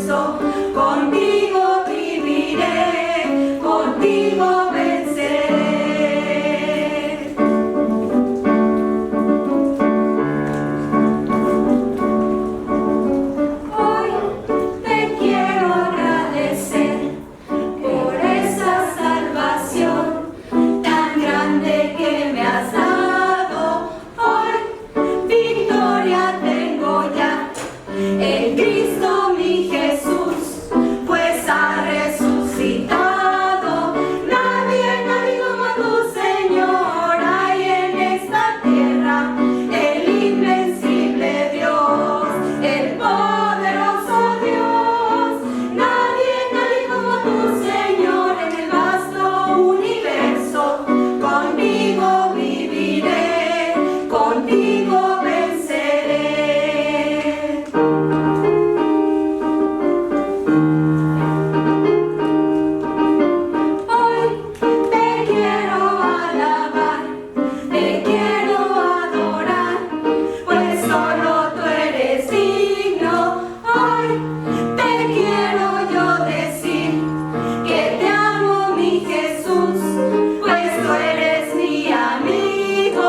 universo, contigo viviré, contigo venceré. Hoy te quiero agradecer por esa salvación tan grande que me has dado. Hoy victoria tengo ya en Cristo mi Jesús, pues ha resucitado. Nadie como tu Señor hay en esta tierra, el invencible Dios, el poderoso Dios. Nadie como tu Señor en el vasto universo, contigo viviré, contigo venceré. Hoy te quiero alabar, te quiero adorar, pues solo tú eres digno. Hoy te quiero yo decir que te amo, mi Jesús, pues tú eres mi amigo.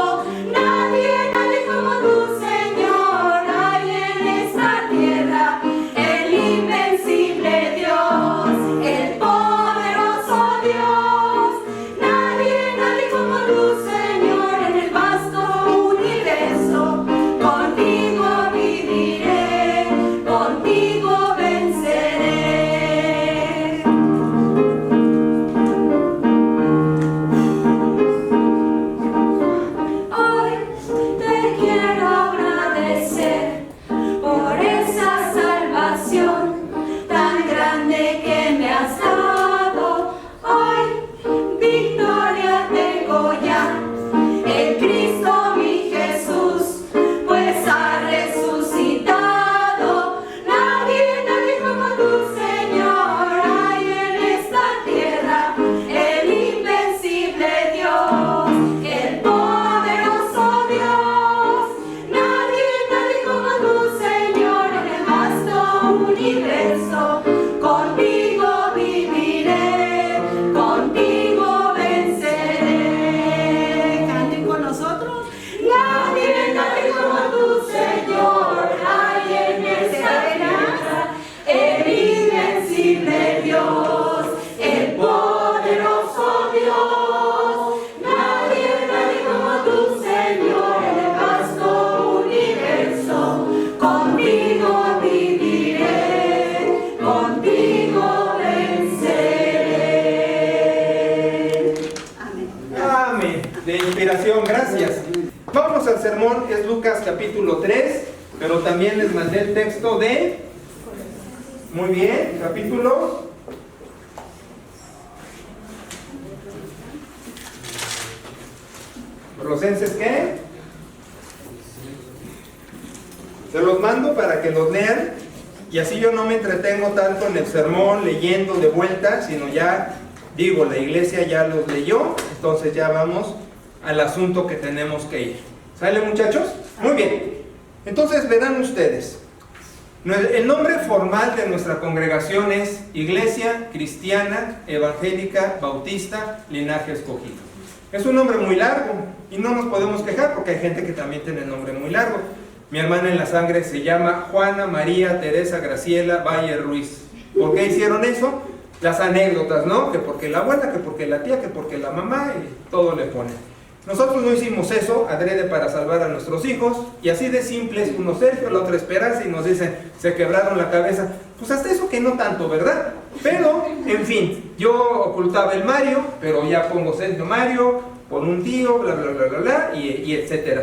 Nadie como tu Señor hay en esta tierra, el invencible Dios, el poderoso Dios. Nadie como tu Señor en el vasto universo, contigo viviré, contigo venceré. Hoy te quiero agradecer por esa salvación tan grande que me has dado. Hoy victoria tengo ya en Cristo mi Jesús, pues ha resucitado. Nadie como tu Señor hay en esta tierra, el invencible Dios, el poderoso Dios. Nadie como tu Señor en el vasto universo, contigo viviré, contigo venceré. Canten con nosotros. Nadie como tu Señor hay en esta tierra, el invencible Dios, el poderoso Dios. Nadie como tu Señor en el vasto universo, contigo viviré, contigo venceré. Amén. Amén. De inspiración, gracias. Vamos al sermón, es Lucas capítulo 3, pero también les mandé el texto de... Muy bien, capítulo... Colosenses, ¿qué? Se los mando para que los lean y así yo no me entretengo tanto en el sermón leyendo de vuelta, sino ya digo, la iglesia ya los leyó, entonces ya vamos al asunto que tenemos que ir. ¿Sale, muchachos? Muy bien. Entonces verán ustedes, el nombre formal de nuestra congregación es Iglesia Cristiana Evangélica Bautista Linaje Escogido. Es un nombre muy largo y no nos podemos quejar porque hay gente que también tiene nombre muy largo. Mi hermana en la sangre se llama Juana María Teresa Graciela Valle Ruiz. ¿Por qué hicieron eso? Las anécdotas, ¿no? Que porque la abuela, que porque la tía, que porque la mamá, y todo le ponen. Nosotros no hicimos eso adrede para salvar a nuestros hijos, y así de simple es uno Sergio, la otra Esperanza, y nos dicen, se quebraron la cabeza. Pues hasta eso que no tanto, ¿verdad? Pero, en fin, yo ocultaba el Mario, pero ya pongo Sergio Mario, por un tío, bla, bla, bla, bla, bla, y etcétera.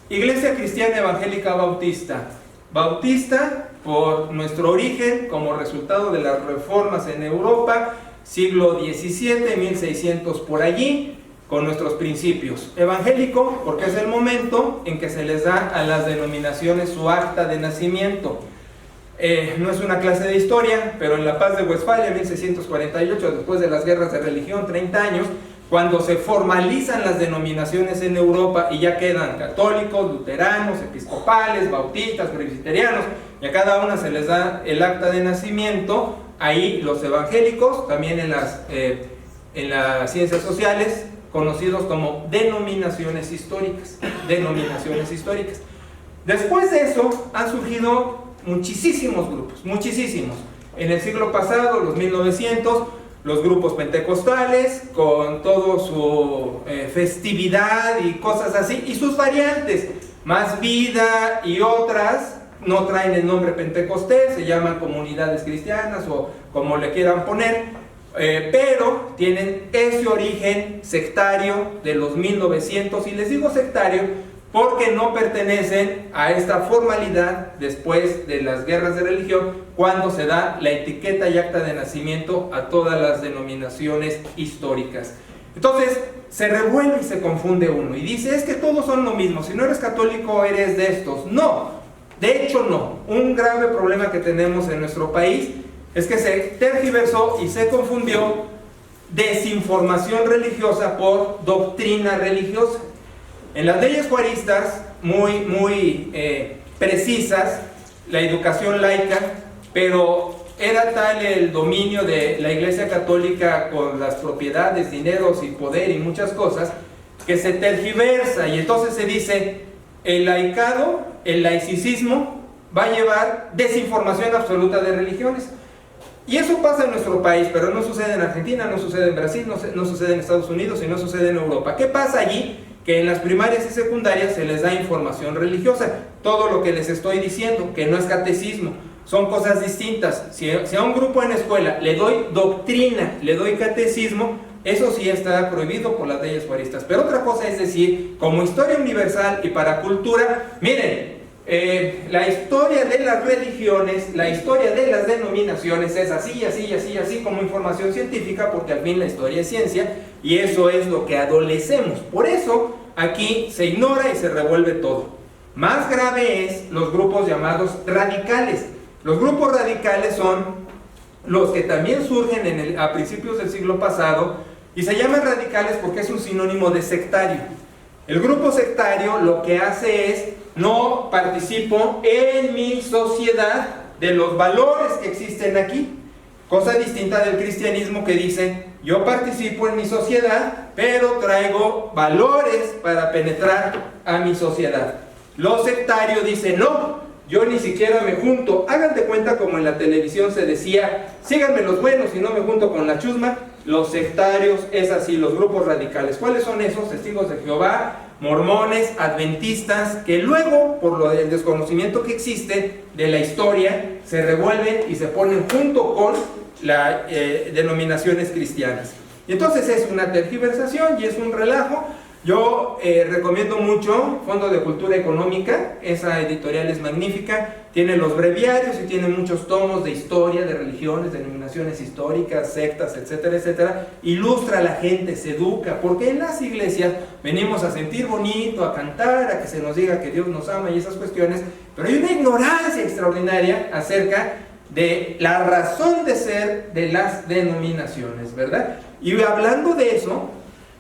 Iglesia Cristiana Evangélica Bautista. Bautista por nuestro origen como resultado de las reformas en Europa, siglo XVII, 1600 por allí, con nuestros principios. Evangélico porque es el momento en que se les da a las denominaciones su acta de nacimiento. No es una clase de historia, pero en la Paz de Westfalia, 1648, después de las guerras de religión, 30 años, cuando se formalizan las denominaciones en Europa y ya quedan católicos, luteranos, episcopales, bautistas, presbiterianos, y a cada una se les da el acta de nacimiento. Ahí los evangélicos, también en las ciencias sociales, conocidos como denominaciones históricas. Denominaciones históricas. Después de eso han surgido muchísimos grupos, muchísimos. En el siglo pasado, los 1900, los grupos pentecostales, con toda su festividad y cosas así, y sus variantes, Más Vida y otras, no traen el nombre Pentecostés, se llaman comunidades cristianas o como le quieran poner, pero tienen ese origen sectario de los 1900, y les digo sectario porque no pertenecen a esta formalidad después de las guerras de religión, cuando se da la etiqueta y acta de nacimiento a todas las denominaciones históricas. Entonces se revuelve y se confunde uno y dice, es que todos son lo mismo, si no eres católico eres de estos. No, de hecho no. Un grave problema que tenemos en nuestro país es que se tergiversó y se confundió desinformación religiosa por doctrina religiosa. En las leyes juaristas, muy precisas, la educación laica, pero era tal el dominio de la Iglesia Católica con las propiedades, dineros y poder y muchas cosas, que se tergiversa y entonces se dice, el laicado, el laicismo, va a llevar desinformación absoluta de religiones. Y eso pasa en nuestro país, pero no sucede en Argentina, no sucede en Brasil, no sucede en Estados Unidos y no sucede en Europa. ¿Qué pasa allí? Que en las primarias y secundarias se les da información religiosa. Todo lo que les estoy diciendo, que no es catecismo, son cosas distintas. Si a un grupo en la escuela le doy doctrina, le doy catecismo, eso sí está prohibido por las leyes juaristas. Pero otra cosa es decir, como historia universal y para cultura, miren, la historia de las religiones, la historia de las denominaciones es así, así, así, así como información científica, porque al fin la historia es ciencia y eso es lo que adolecemos. Por eso aquí se ignora y se revuelve todo. Más grave es los grupos llamados radicales. Los grupos radicales son los que también surgen a principios del siglo pasado y se llaman radicales porque es un sinónimo de sectario. El grupo sectario lo que hace es, no participo en mi sociedad de los valores que existen aquí. Cosa distinta del cristianismo que dice, yo participo en mi sociedad, pero traigo valores para penetrar a mi sociedad. Los sectarios dicen, no, yo ni siquiera me junto. Hagan de cuenta como en la televisión se decía, síganme los buenos y no me junto con la chusma. Los sectarios es así, los grupos radicales. ¿Cuáles son esos? Testigos de Jehová, mormones, adventistas, que luego, por lo del desconocimiento que existe de la historia, se revuelven y se ponen junto con las denominaciones cristianas. Y entonces es una tergiversación y es un relajo. Yo recomiendo mucho Fondo de Cultura Económica, esa editorial es magnífica, tiene los breviarios y tiene muchos tomos de historia, de religiones, denominaciones históricas, sectas, etcétera, etcétera. Ilustra a la gente, se educa, porque en las iglesias venimos a sentir bonito, a cantar, a que se nos diga que Dios nos ama y esas cuestiones, pero hay una ignorancia extraordinaria acerca de la razón de ser de las denominaciones, ¿verdad? Y hablando de eso,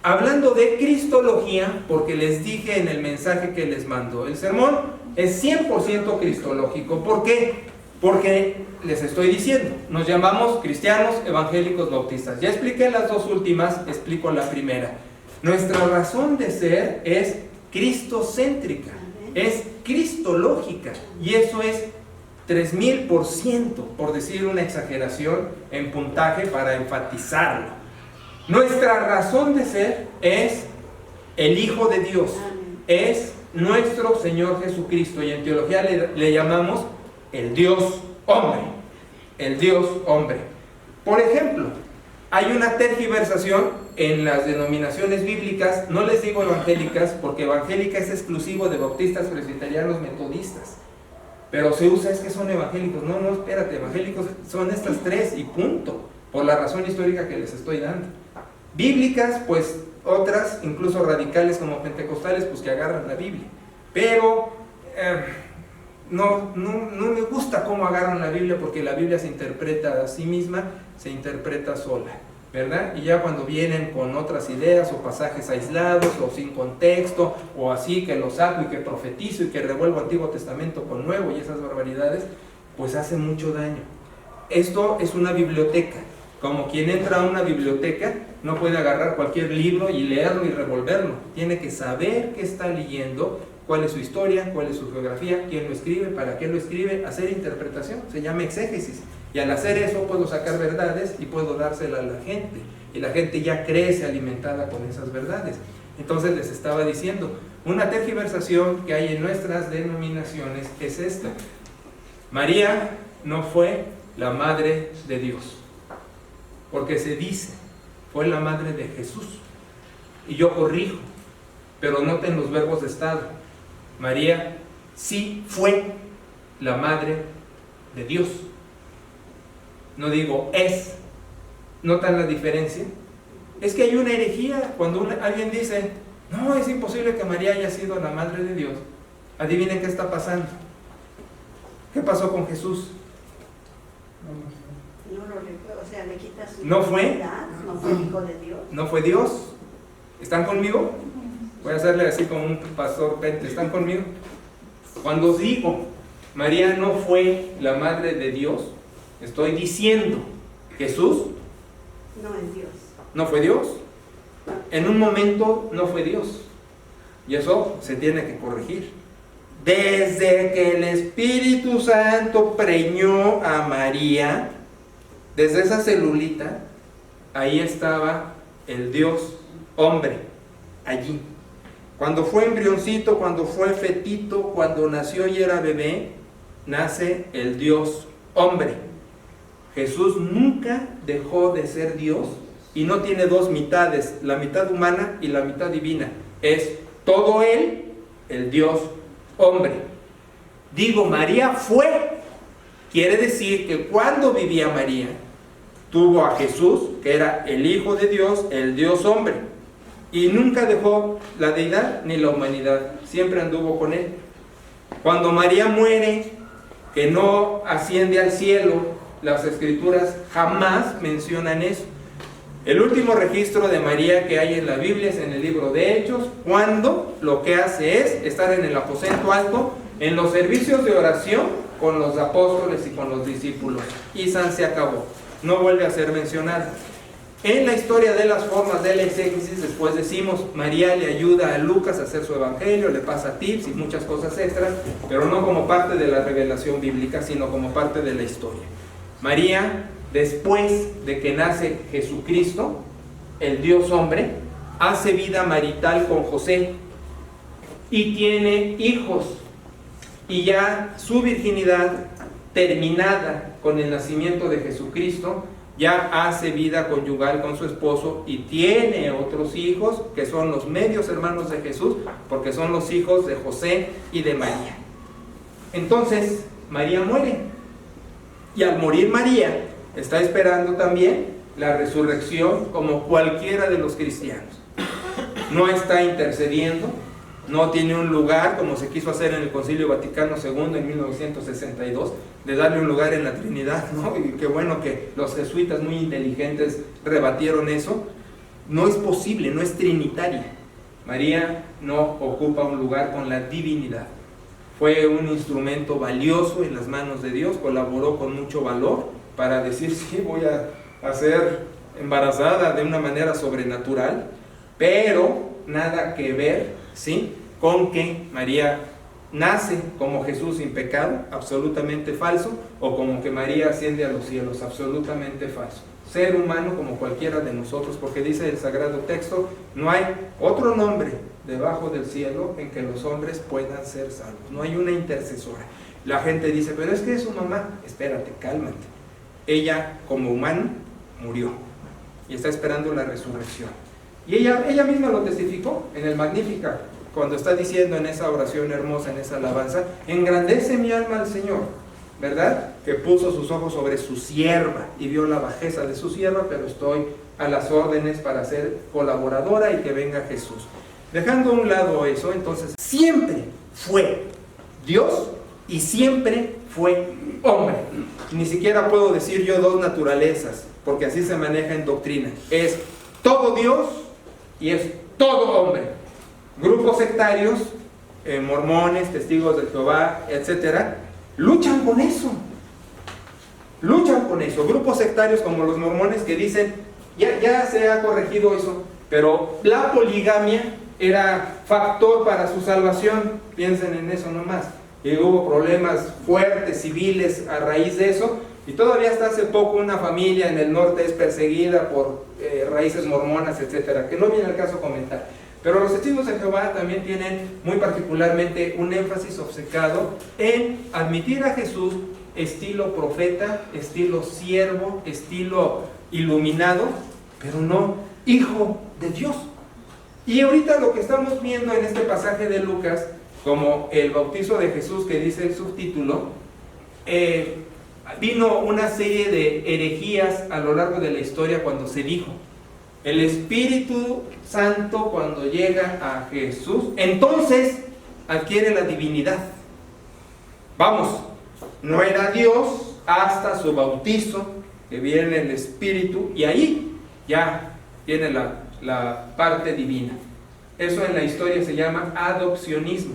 hablando de cristología, porque les dije en el mensaje que les mando, el sermón es 100% cristológico. ¿Por qué? Porque les estoy diciendo, nos llamamos cristianos evangélicos bautistas. Ya expliqué las dos últimas, explico la primera. Nuestra razón de ser es cristocéntrica, es cristológica, y eso es 3000%, por decir una exageración en puntaje para enfatizarlo. Nuestra razón de ser es el Hijo de Dios, es nuestro Señor Jesucristo, y en teología le llamamos el Dios hombre, el Dios hombre. Por ejemplo, hay una tergiversación en las denominaciones bíblicas, no les digo evangélicas, porque evangélica es exclusivo de bautistas, presbiterianos, metodistas, pero se usa es que son evangélicos. No, espérate, evangélicos son estas tres y punto, por la razón histórica que les estoy dando. Bíblicas, pues otras, incluso radicales como pentecostales, pues que agarran la Biblia. Pero no me gusta cómo agarran la Biblia, porque la Biblia se interpreta a sí misma, se interpreta sola, ¿verdad? Y ya cuando vienen con otras ideas o pasajes aislados o sin contexto, o así que lo saco y que profetizo y que revuelvo Antiguo Testamento con Nuevo y esas barbaridades, pues hace mucho daño. Esto es una biblioteca. Como quien entra a una biblioteca, no puede agarrar cualquier libro y leerlo y revolverlo. Tiene que saber qué está leyendo, cuál es su historia, cuál es su geografía, quién lo escribe, para qué lo escribe, hacer interpretación. Se llama exégesis. Y al hacer eso puedo sacar verdades y puedo dárselas a la gente. Y la gente ya crece alimentada con esas verdades. Entonces les estaba diciendo, una tergiversación que hay en nuestras denominaciones es esta. María no fue la madre de Dios, porque se dice, fue la madre de Jesús. Y yo corrijo, pero noten los verbos de estado. María sí fue la madre de Dios. No digo es. ¿Notan la diferencia? Es que hay una herejía cuando alguien dice, no, es imposible que María haya sido la madre de Dios. Adivinen qué está pasando. ¿Qué pasó con Jesús? No lo recuerdo, o sea, le quita su ¿No fue? identidad, no fue hijo de Dios. ¿No fue Dios? ¿Están conmigo? Voy a hacerle así como un pastor Pente. ¿Están conmigo? Cuando digo María no fue la madre de Dios, estoy diciendo Jesús No es Dios. no fue Dios. En un momento no fue Dios. Y eso se tiene que corregir. Desde que el Espíritu Santo preñó a María, desde esa celulita, ahí estaba el Dios hombre, allí. Cuando fue embrioncito, cuando fue fetito, cuando nació y era bebé, nace el Dios hombre. Jesús nunca dejó de ser Dios y no tiene dos mitades, la mitad humana y la mitad divina. Es todo Él, el Dios hombre. Digo, María fue, quiere decir que cuando vivía María, tuvo a Jesús, que era el Hijo de Dios, el Dios hombre, y nunca dejó la deidad ni la humanidad, siempre anduvo con Él. Cuando María muere, que no asciende al cielo, las Escrituras jamás mencionan eso. El último registro de María que hay en la Biblia es en el libro de Hechos, cuando lo que hace es estar en el aposento alto, en los servicios de oración con los apóstoles y con los discípulos. Y San se acabó. No vuelve a ser mencionada. En la historia de las formas de la exégesis, después decimos, María le ayuda a Lucas a hacer su evangelio, le pasa tips y muchas cosas extras, pero no como parte de la revelación bíblica, sino como parte de la historia. María, después de que nace Jesucristo, el Dios hombre, hace vida marital con José y tiene hijos, y ya su virginidad terminada con el nacimiento de Jesucristo, ya hace vida conyugal con su esposo y tiene otros hijos que son los medios hermanos de Jesús, porque son los hijos de José y de María. Entonces María muere, y al morir María está esperando también la resurrección como cualquiera de los cristianos. No está intercediendo, no tiene un lugar como se quiso hacer en el Concilio Vaticano II en 1962, de darle un lugar en la Trinidad, ¿no? Y qué bueno que los jesuitas muy inteligentes rebatieron eso. No es posible, no es trinitaria. María no ocupa un lugar con la divinidad. Fue un instrumento valioso en las manos de Dios, colaboró con mucho valor para decir, sí, voy a ser embarazada de una manera sobrenatural, pero nada que ver, ¿sí?, con que María nace como Jesús sin pecado, absolutamente falso, o como que María asciende a los cielos, absolutamente falso. Ser humano como cualquiera de nosotros, porque dice el Sagrado Texto, no hay otro nombre debajo del cielo en que los hombres puedan ser salvos. No hay una intercesora. La gente dice, pero es que es su mamá. Espérate, cálmate. Ella, como humano, murió y está esperando la resurrección. Y ella misma lo testificó en el Magnífica, cuando está diciendo en esa oración hermosa, en esa alabanza, engrandece mi alma al Señor, ¿verdad? Que puso sus ojos sobre su sierva y vio la bajeza de su sierva, pero estoy a las órdenes para ser colaboradora y que venga Jesús. Dejando a un lado eso, entonces, siempre fue Dios y siempre fue hombre. Ni siquiera puedo decir yo dos naturalezas, porque así se maneja en doctrina. Es todo Dios y es todo hombre. Grupos sectarios, mormones, testigos de Jehová, etcétera, luchan con eso. luchan con eso. Grupos sectarios como los mormones que dicen, ya se ha corregido eso, pero la poligamia era factor para su salvación. Piensen en eso nomás. Y hubo problemas fuertes, civiles, a raíz de eso. Y todavía hasta hace poco una familia en el norte es perseguida por raíces mormonas, etcétera, que no viene al caso comentar. Pero los Testigos de Jehová también tienen muy particularmente un énfasis obcecado en admitir a Jesús estilo profeta, estilo siervo, estilo iluminado, pero no hijo de Dios. Y ahorita lo que estamos viendo en este pasaje de Lucas, como el bautizo de Jesús que dice el subtítulo, vino una serie de herejías a lo largo de la historia cuando se dijo, el Espíritu Santo cuando llega a Jesús, entonces adquiere la divinidad. Vamos, no era Dios hasta su bautizo, que viene el Espíritu, y ahí ya tiene la parte divina. Eso en la historia se llama adopcionismo,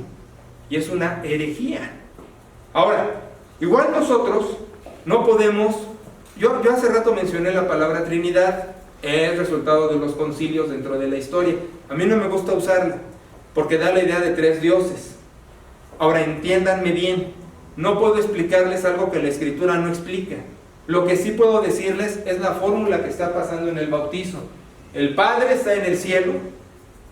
y es una herejía. Ahora, igual nosotros no podemos, yo hace rato mencioné la palabra Trinidad, es resultado de los concilios dentro de la historia. A mí no me gusta usarla, porque da la idea de tres dioses. Ahora, entiéndanme bien, no puedo explicarles algo que la Escritura no explica. Lo que sí puedo decirles es la fórmula que está pasando en el bautizo. El Padre está en el cielo,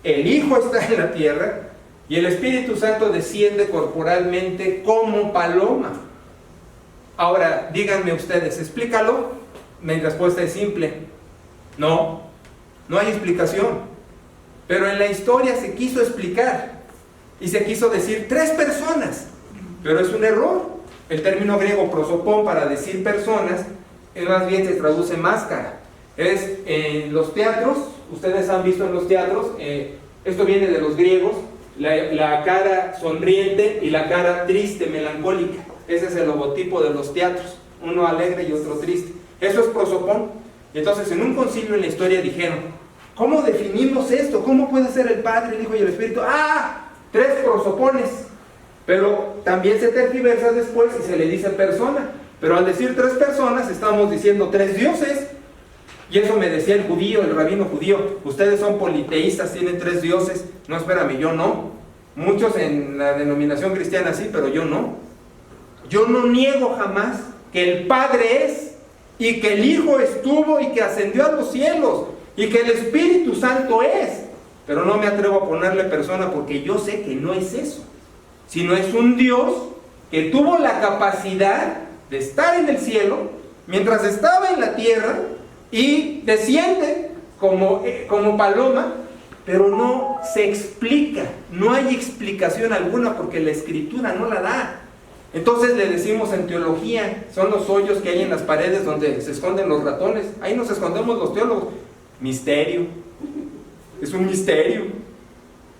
el Hijo está en la tierra, y el Espíritu Santo desciende corporalmente como paloma. Ahora, díganme ustedes, explícalo. Mi respuesta es simple. No hay explicación. Pero en la historia se quiso explicar y se quiso decir tres personas, pero es un error. El término griego prosopón para decir personas, más bien se traduce máscara. Es en los teatros, ustedes han visto en los teatros, esto viene de los griegos, la cara sonriente y la cara triste, melancólica. Ese es el logotipo de los teatros, uno alegre y otro triste. Eso es prosopón. Y entonces en un concilio en la historia dijeron, ¿cómo definimos esto? ¿Cómo puede ser el Padre, el Hijo y el Espíritu? Tres prosopones. Pero también se tergiversa después y se le dice persona. Pero al decir tres personas estamos diciendo tres dioses. Y eso me decía el judío, el rabino judío, ustedes son politeístas, tienen tres dioses. No, espérame, yo no. Muchos en la denominación cristiana sí, pero yo no. Yo no niego jamás que el Padre es, y que el Hijo estuvo y que ascendió a los cielos, y que el Espíritu Santo es, pero no me atrevo a ponerle persona porque yo sé que no es eso, sino es un Dios que tuvo la capacidad de estar en el cielo mientras estaba en la tierra y desciende como paloma, pero no se explica, no hay explicación alguna porque la Escritura no la da. Entonces le decimos en teología, son los hoyos que hay en las paredes donde se esconden los ratones. Ahí nos escondemos los teólogos. Misterio. Es un misterio.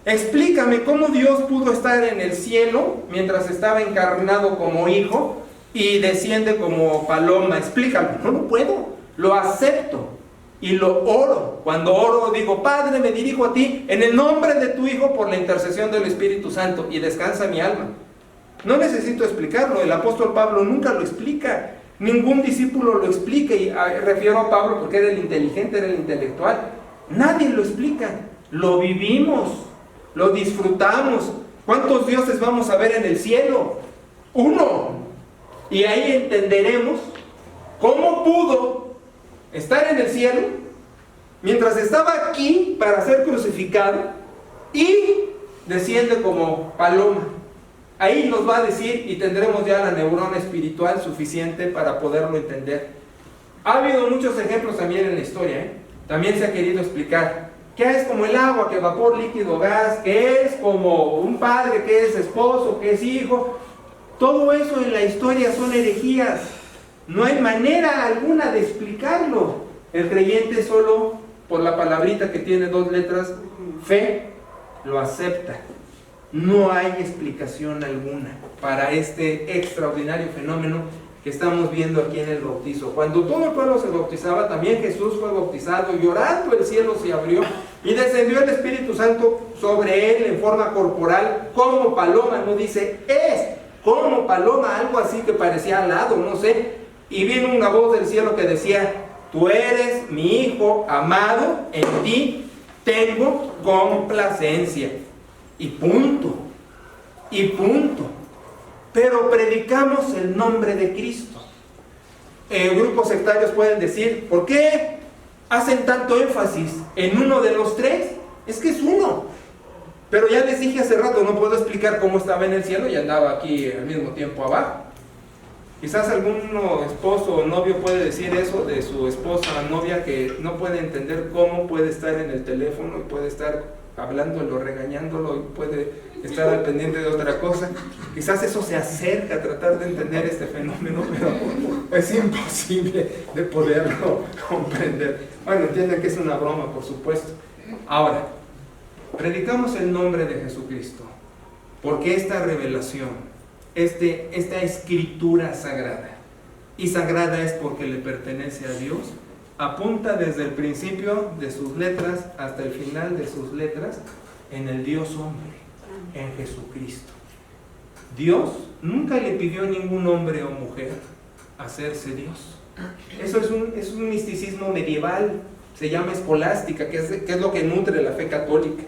Explícame cómo Dios pudo estar en el cielo mientras estaba encarnado como hijo y desciende como paloma. Explícalo. No lo puedo. Lo acepto y lo oro. Cuando oro digo, Padre, me dirijo a ti en el nombre de tu Hijo por la intercesión del Espíritu Santo, y descansa mi alma. No necesito explicarlo, el apóstol Pablo nunca lo explica, ningún discípulo lo explica, y refiero a Pablo porque era el inteligente, era el intelectual. Nadie lo explica, lo vivimos, lo disfrutamos. ¿Cuántos dioses vamos a ver en el cielo? Uno. Y ahí entenderemos cómo pudo estar en el cielo mientras estaba aquí para ser crucificado y desciende como paloma. Ahí nos va a decir y tendremos ya la neurona espiritual suficiente para poderlo entender. Ha habido muchos ejemplos también en la historia, También se ha querido explicar que es como el agua, que vapor, líquido, gas, que es como un padre, que es esposo, que es hijo. Todo eso en la historia son herejías. No hay manera alguna de explicarlo. El creyente solo por la palabrita que tiene 2 letras, fe, lo acepta. No hay explicación alguna para este extraordinario fenómeno que estamos viendo aquí en el bautizo. Cuando todo el pueblo se bautizaba, también Jesús fue bautizado, y orando el cielo se abrió y descendió el Espíritu Santo sobre él en forma corporal, como paloma. No dice es, como paloma, algo así que parecía alado, no sé. y vino una voz del cielo que decía: tú eres mi hijo amado, en ti tengo complacencia. Y punto. Y punto. Pero predicamos el nombre de Cristo. Grupos sectarios pueden decir: ¿por qué hacen tanto énfasis en uno de los tres? Es que es uno. Pero ya les dije hace rato, no puedo explicar cómo estaba en el cielo y andaba aquí al mismo tiempo abajo. Quizás algún esposo o novio puede decir eso de su esposa o novia, que no puede entender cómo puede estar en el teléfono y puede estar hablándolo, regañándolo, y puede estar al pendiente de otra cosa. Quizás eso se acerca a tratar de entender este fenómeno, pero es imposible de poderlo comprender. Bueno, entienden que es una broma, por supuesto. Ahora, predicamos el nombre de Jesucristo porque esta revelación, esta escritura sagrada, y sagrada es porque le pertenece a Dios, apunta desde el principio de sus letras hasta el final de sus letras en el Dios hombre, en Jesucristo. Dios nunca le pidió a ningún hombre o mujer hacerse Dios. Eso es un misticismo medieval, se llama escolástica, que es lo que nutre la fe católica.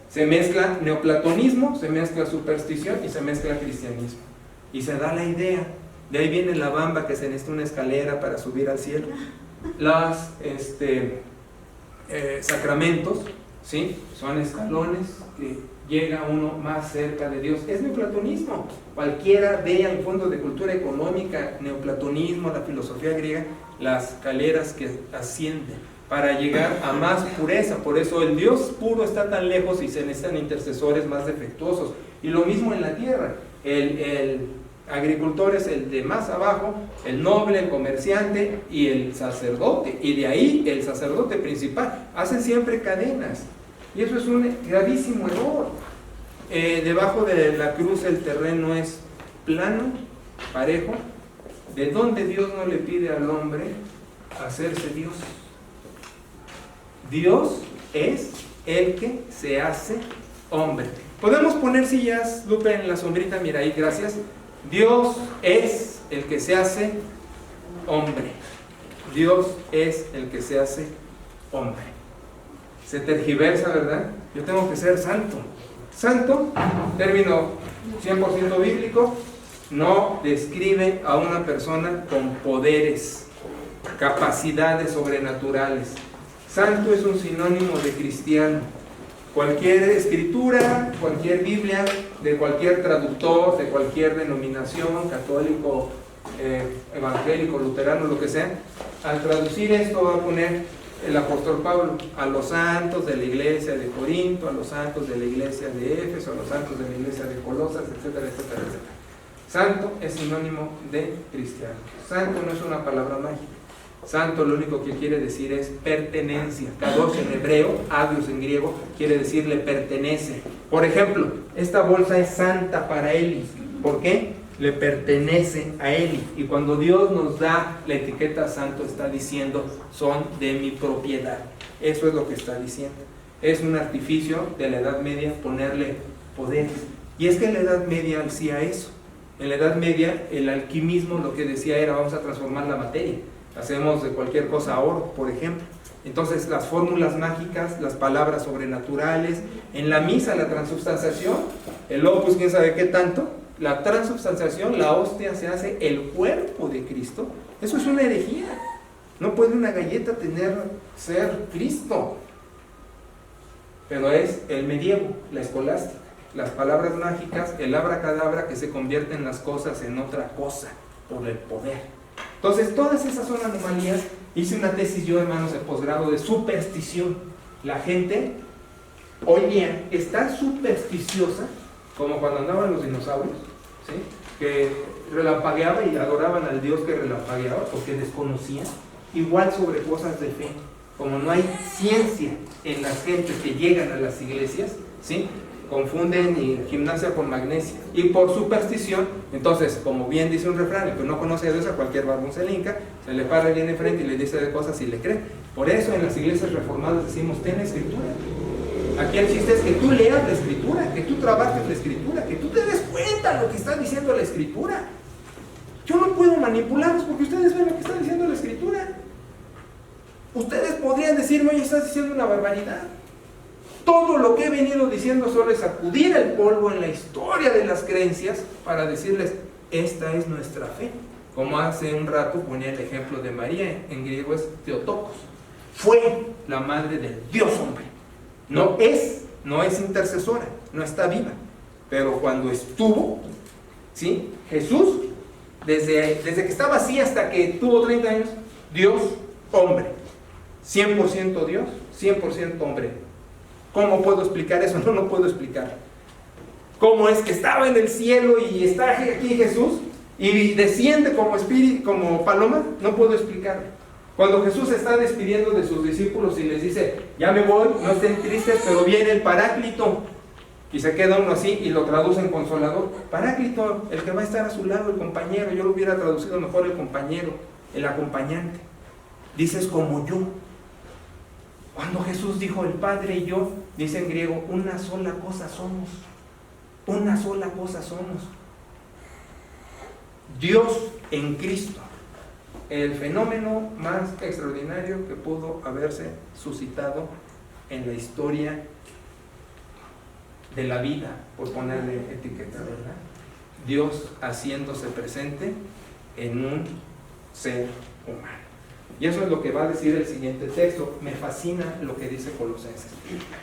Se mezcla neoplatonismo, se mezcla superstición y se mezcla cristianismo. Y se da la idea, de ahí viene la bamba, que se necesita una escalera para subir al cielo. Los sacramentos, ¿sí?, son escalones que llega uno más cerca de Dios. Es neoplatonismo. Cualquiera vea en fondo de cultura económica, neoplatonismo, la filosofía griega, las escaleras que ascienden para llegar a más pureza. Por eso el Dios puro está tan lejos y se necesitan intercesores más defectuosos. Y lo mismo en la tierra. El agricultor es el de más abajo, el noble, el comerciante y el sacerdote. Y de ahí el sacerdote principal. Hacen siempre cadenas. Y eso es un gravísimo error. Debajo de la cruz el terreno es plano, parejo. ¿De dónde Dios no le pide al hombre hacerse Dios? Dios es el que se hace hombre. Podemos poner sillas, Lupe, en la sombrita, mira ahí, gracias. Dios es el que se hace hombre. Dios es el que se hace hombre. Se tergiversa, ¿verdad? Yo tengo que ser santo. Santo, término 100% bíblico, no describe a una persona con poderes, capacidades sobrenaturales. Santo es un sinónimo de cristiano. Cualquier escritura, cualquier Biblia, de cualquier traductor, de cualquier denominación, católico, evangélico, luterano, lo que sea, al traducir esto va a poner el apóstol Pablo: a los santos de la iglesia de Corinto, a los santos de la iglesia de Éfeso, a los santos de la iglesia de Colosas, etcétera, etcétera, etcétera. Santo es sinónimo de cristiano. Santo no es una palabra mágica. Santo lo único que quiere decir es pertenencia. Kadosh en hebreo, agios en griego, quiere decir le pertenece. Por ejemplo, esta bolsa es santa para Eli. ¿Por qué? Le pertenece a Eli. Y cuando Dios nos da la etiqueta santo, está diciendo: son de mi propiedad. Eso es lo que está diciendo. Es un artificio de la Edad Media ponerle poderes. Y es que en la Edad Media hacía eso. En la Edad Media el alquimismo lo que decía era: vamos a transformar la materia. Hacemos de cualquier cosa oro, por ejemplo. Entonces las fórmulas mágicas, las palabras sobrenaturales, en la misa la transubstanciación, el opus quién sabe qué tanto, la transubstanciación, la hostia se hace el cuerpo de Cristo. Eso es una herejía. No puede una galleta ser Cristo. Pero es el medievo, la escolástica, las palabras mágicas, el abracadabra que se convierte en las cosas en otra cosa por el poder. Entonces, todas esas son anomalías. Hice una tesis yo, hermanos, de posgrado de superstición. La gente hoy día está supersticiosa, como cuando andaban los dinosaurios, ¿sí?, que relampagueaba y adoraban al Dios que relampagueaba porque desconocían. Igual sobre cosas de fe. Como no hay ciencia en las gentes que llegan a las iglesias, ¿sí?, confunden gimnasia con magnesia. Y por superstición, entonces, como bien dice un refrán, el que no conoce a Dios, a cualquier barbón se le hinca, se le para bien enfrente y le dice de cosas y le cree. Por eso en las iglesias reformadas decimos: ten la escritura. Aquí el chiste es que tú leas la escritura, que tú trabajes la escritura, que tú te des cuenta de lo que está diciendo la escritura. Yo no puedo manipularlos porque ustedes ven lo que está diciendo la Escritura. Ustedes podrían decirme, oye, estás diciendo una barbaridad. Todo lo que he venido diciendo solo es sacudir el polvo en la historia de las creencias para decirles, esta es nuestra fe. Como hace un rato ponía el ejemplo de María, en griego es Theotokos. Fue la madre del Dios hombre. No es intercesora, no está viva. Pero cuando estuvo, ¿sí? Jesús, desde que estaba así hasta que tuvo 30 años, Dios hombre. 100% Dios, 100% hombre. ¿Cómo puedo explicar eso? No lo puedo explicar. ¿Cómo es que estaba en el cielo y está aquí Jesús y desciende como espíritu, como paloma? No puedo explicarlo. Cuando Jesús se está despidiendo de sus discípulos y les dice, ya me voy, no estén tristes, pero viene el Paráclito. Y se queda uno así y lo traducen Consolador. Paráclito, el que va a estar a su lado, el compañero. Yo lo hubiera traducido mejor el compañero, el acompañante. Dices como yo. Cuando Jesús dijo el Padre y yo, dice en griego, una sola cosa somos. Una sola cosa somos. Dios en Cristo. El fenómeno más extraordinario que pudo haberse suscitado en la historia de la vida, por ponerle etiqueta, ¿verdad? Dios haciéndose presente en un ser humano. Y eso es lo que va a decir el siguiente texto. Me fascina lo que dice Colosenses.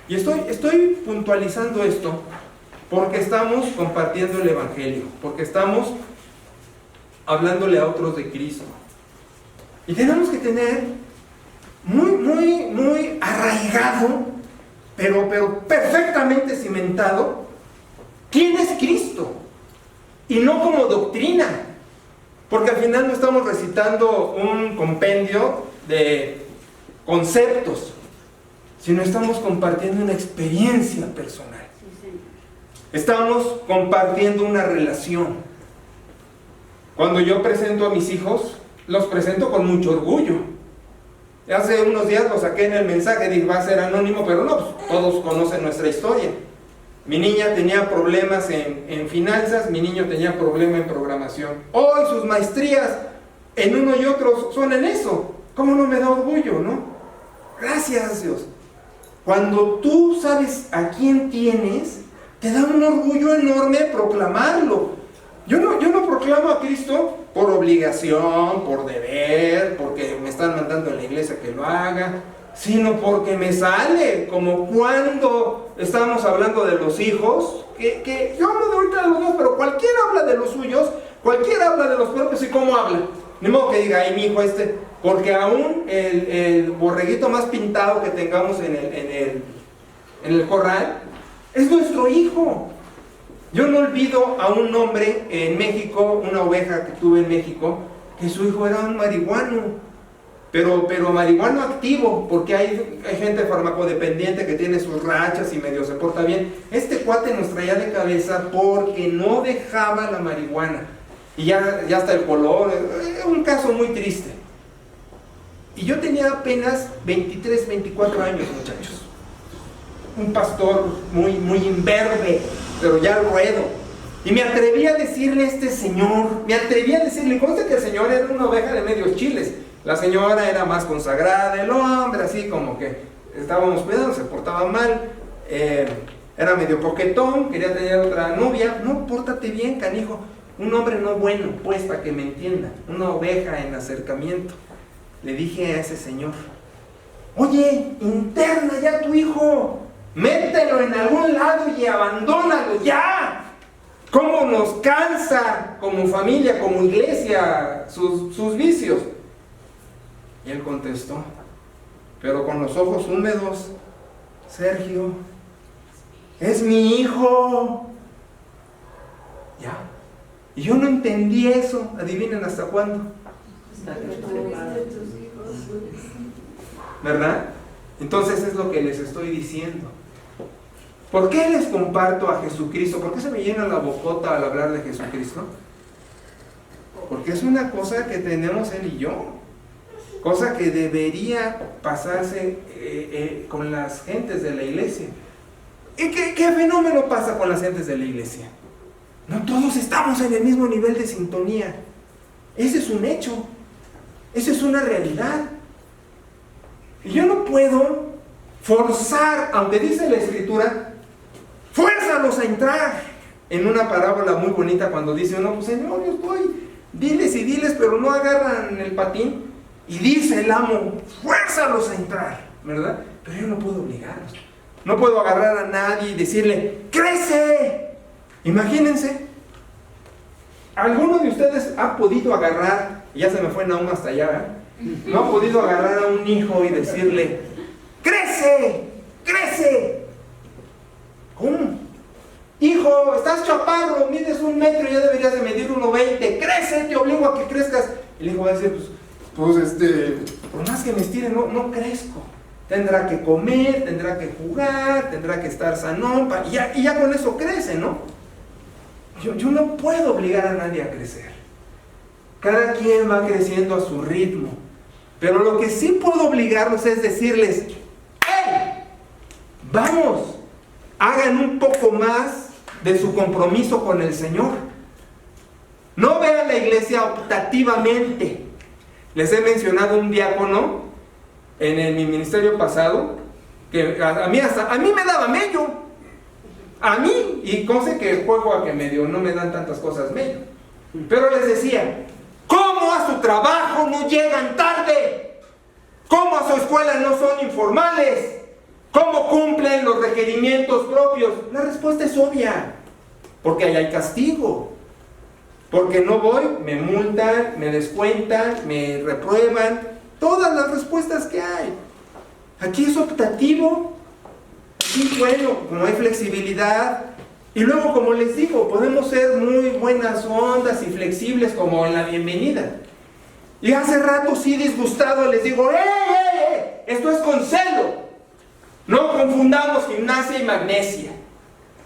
Y estoy puntualizando esto porque estamos compartiendo el Evangelio, porque estamos hablándole a otros de Cristo. Y tenemos que tener muy arraigado, pero perfectamente cimentado, ¿quién es Cristo? Y no como doctrina. Porque al final no estamos recitando un compendio de conceptos, sino estamos compartiendo una experiencia personal. Estamos compartiendo una relación. Cuando yo presento a mis hijos, los presento con mucho orgullo. Hace unos días lo saqué en el mensaje, dije, va a ser anónimo, pero no, pues, todos conocen nuestra historia. Mi niña tenía problemas en finanzas, mi niño tenía problemas en programación. Hoy sus maestrías en uno y otro son en eso. ¿Cómo no me da orgullo, no? Gracias, Dios. Cuando tú sabes a quién tienes, te da un orgullo enorme proclamarlo. Yo no proclamo a Cristo por obligación, por deber, porque me están mandando en la iglesia que lo haga, sino porque me sale, como cuando estamos hablando de los hijos, que yo hablo de ahorita de los dos, pero cualquiera habla de los suyos, cualquiera habla de los propios. ¿Y cómo habla? Ni modo que diga, ay, mi hijo porque aún el borreguito más pintado que tengamos en el corral, es nuestro hijo. Yo no olvido a un hombre en México, una oveja que tuve en México, que su hijo era un marihuano. Pero marihuano activo, porque hay gente farmacodependiente que tiene sus rachas y medio se porta bien. Este cuate nos traía de cabeza porque no dejaba la marihuana. Y ya hasta el color, un caso muy triste. Y yo tenía apenas 23, 24 años, muchachos. Un pastor muy imberbe, pero ya ruedo. Y me atreví a decirle a este señor, consta que el señor era una oveja de medios chiles. La señora era más consagrada, el hombre así como que estábamos cuidando, se portaba mal, era medio coquetón, quería tener otra novia. No, pórtate bien, canijo. Un hombre no bueno, pues, para que me entienda, una oveja en acercamiento. Le dije a ese señor, oye, interna ya a tu hijo, mételo en algún lado y abandónalo ya. ¿Cómo nos cansa como familia, como iglesia, sus vicios? Y él contestó, pero con los ojos húmedos, Sergio, es mi hijo. Ya. Y yo no entendí eso. Adivinen hasta cuándo. ¿Verdad? Entonces es lo que les estoy diciendo. ¿Por qué les comparto a Jesucristo? ¿Por qué se me llena la bocota al hablar de Jesucristo? Porque es una cosa que tenemos él y yo. Cosa que debería pasarse con las gentes de la iglesia. ¿Y qué fenómeno pasa con las gentes de la iglesia? No todos estamos en el mismo nivel de sintonía. Ese es un hecho. Esa es una realidad. Y yo no puedo forzar, aunque dice la Escritura, fuérzalos a entrar. En una parábola muy bonita cuando dice uno, pues Señor, yo estoy, diles y diles, pero no agarran el patín. Y dice el amo, fuérzalos a entrar, ¿verdad? Pero yo no puedo obligarlos. No puedo agarrar a nadie y decirle, ¡crece! Imagínense, ¿alguno de ustedes ha podido agarrar, ya se me fue Naum hasta allá, no ha podido agarrar a un hijo y decirle, ¡crece! ¡Crece! ¿Cómo? Hijo, estás chaparro, mides 1 metro y ya deberías de medir 1,20, crece, te obligo a que crezcas. El hijo va a decir, por más que me estire, no crezco. Tendrá que comer, tendrá que jugar, tendrá que estar sanón, y ya con eso crece, ¿no? Yo no puedo obligar a nadie a crecer. Cada quien va creciendo a su ritmo. Pero lo que sí puedo obligarlos es decirles, ¡hey! ¡Vamos! Hagan un poco más de su compromiso con el Señor. No vean la iglesia optativamente. Les he mencionado un diácono en mi ministerio pasado que a mí me daba mello. A mí, y conste que juego a que medio no me dan tantas cosas mello. Pero les decía, ¿cómo a su trabajo no llegan tarde? ¿Cómo a su escuela no son informales? ¿Cómo cumplen los requerimientos propios? La respuesta es obvia, porque ahí hay castigo. Porque no voy, me multan, me descuentan, me reprueban, todas las respuestas que hay. Aquí es optativo, aquí bueno, como hay flexibilidad. Y luego, como les digo, podemos ser muy buenas ondas y flexibles como en la bienvenida. Y hace rato sí disgustado les digo, ¡eh! Esto es con celo. No confundamos gimnasia y magnesia.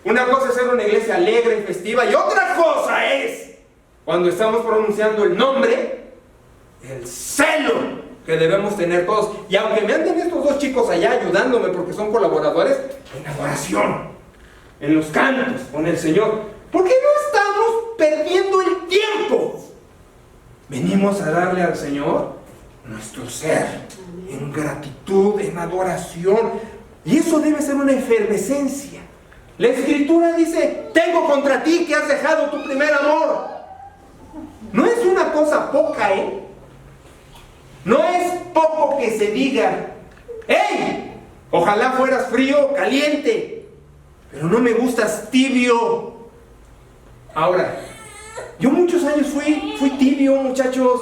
Una cosa es ser una iglesia alegre y festiva, y otra cosa es, cuando estamos pronunciando el nombre, el celo que debemos tener todos. Y aunque me anden estos 2 chicos allá ayudándome porque son colaboradores, en adoración, en los cantos con el Señor, ¿por qué no estamos perdiendo el tiempo? Venimos a darle al Señor nuestro ser, en gratitud, en adoración. Y eso debe ser una efervescencia. La Escritura dice, tengo contra ti que has dejado tu primer amor. No es una cosa poca, ¿eh? No es poco que se diga, ¡hey! Ojalá fueras frío o caliente, pero no me gustas tibio. Ahora, yo muchos años fui tibio, muchachos.